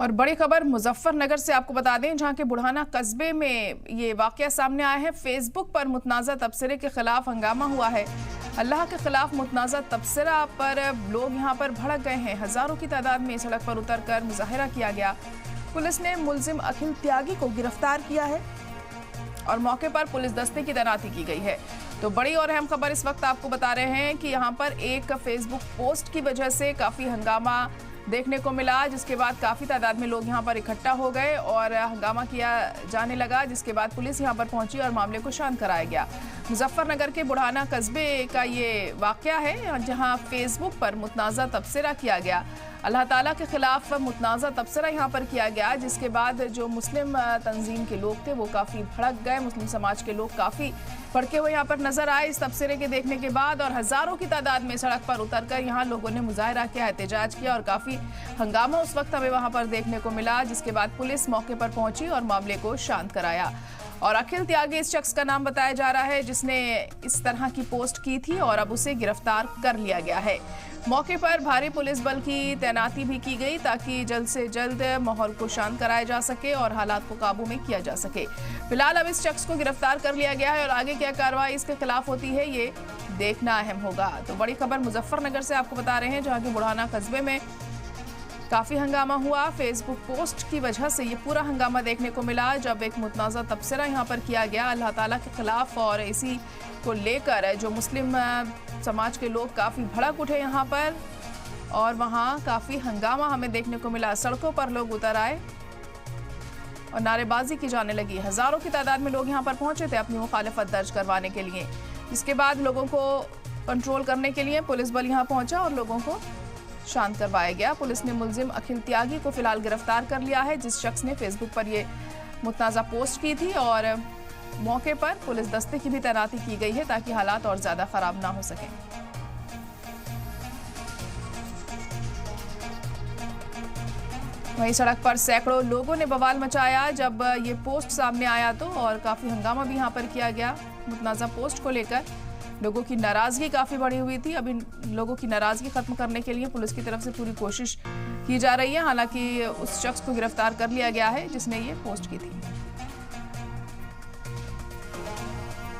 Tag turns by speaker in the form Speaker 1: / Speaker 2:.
Speaker 1: और बड़ी खबर मुजफ्फरनगर से आपको बता दें, जहां के बुढ़ाना कस्बे में ये वाकया सामने आया है। फेसबुक पर मुतनाज़ा तबसरे के खिलाफ हंगामा हुआ है। अल्लाह के खिलाफ मुतनाज़ा तबसरा पर लोग यहां पर भड़क गए हैं। हजारों की तादाद में सड़क पर उतरकर मुजाहिरा किया गया। पुलिस ने मुलजिम अखिल त्यागी को गिरफ्तार किया है और मौके पर पुलिस दस्ते की तैनाती की गई है। तो बड़ी और अहम खबर इस वक्त आपको बता रहे हैं कि यहाँ पर एक फेसबुक पोस्ट की वजह से काफ़ी हंगामा देखने को मिला, जिसके बाद काफ़ी तादाद में लोग यहाँ पर इकट्ठा हो गए और हंगामा किया जाने लगा, जिसके बाद पुलिस यहाँ पर पहुंची और मामले को शांत कराया गया। मुजफ्फरनगर के बुढ़ाना कस्बे का ये वाकया है, जहाँ फेसबुक पर मुतनाज़ा तबसरा किया गया। अल्लाह ताला के खिलाफ मुतनाज़ा तबसरा यहाँ पर किया गया, जिसके बाद जो मुस्लिम तंजीम के लोग थे वो काफ़ी भड़क गए। मुस्लिम समाज के लोग काफ़ी भड़के हुए यहाँ पर नजर आए इस तबसरे के देखने के बाद, और हज़ारों की तादाद में सड़क पर उतरकर यहाँ लोगों ने मुजाहिरा किया, एहतजाज किया और काफ़ी हंगामा उस वक्त हमें वहाँ पर देखने को मिला, जिसके बाद पुलिस मौके पर पहुंची और मामले को शांत कराया। और अखिल त्यागी इस शख्स का नाम बताया जा रहा है जिसने इस तरह की पोस्ट की थी और अब उसे गिरफ्तार कर लिया गया है। मौके पर भारी पुलिस बल की तैनाती भी की गई ताकि जल्द से जल्द माहौल को शांत कराया जा सके और हालात को काबू में किया जा सके। फिलहाल अब इस शख्स को गिरफ्तार कर लिया गया है और आगे क्या कार्रवाई इसके खिलाफ होती है ये देखना अहम होगा। तो बड़ी खबर मुजफ्फरनगर से आपको बता रहे हैं, जहाँ के बुढ़ाना कस्बे में काफ़ी हंगामा हुआ। फेसबुक पोस्ट की वजह से ये पूरा हंगामा देखने को मिला, जब एक मुतनाज़ा तबसरा यहाँ पर किया गया अल्लाह ताला के खिलाफ, और इसी को लेकर जो मुस्लिम समाज के लोग काफ़ी भड़क उठे यहाँ पर और वहाँ काफ़ी हंगामा हमें देखने को मिला। सड़कों पर लोग उतर आए और नारेबाजी की जाने लगी। हज़ारों की तादाद में लोग यहाँ पर पहुँचे थे अपनी मुखालिफत दर्ज करवाने के लिए। इसके बाद लोगों को कंट्रोल करने के लिए पुलिस बल यहाँ पहुँचा और लोगों को शांत करवाया गया। पुलिस ने मुलजिम अखिल त्यागी को फिलहाल गिरफ्तार कर लिया है, जिस शख्स ने फेसबुक पर ये मुतनाज़ा पोस्ट की थी, और मौके पर पुलिस दस्ते की भी तैनाती की गई है ताकि हालात और ज्यादा खराब ना हो सके। वहीं सड़क पर सैकड़ों लोगों ने बवाल मचाया जब ये पोस्ट सामने आया तो, और काफी हंगामा भी यहाँ पर किया गया मुतनाज़ा पोस्ट को लेकर। लोगों की नाराजगी काफी बढ़ी हुई थी। अब इन लोगों की नाराजगी खत्म करने के लिए पुलिस की तरफ से पूरी कोशिश की जा रही है। हालांकि उस शख्स को गिरफ्तार कर लिया गया है जिसने ये पोस्ट की थी।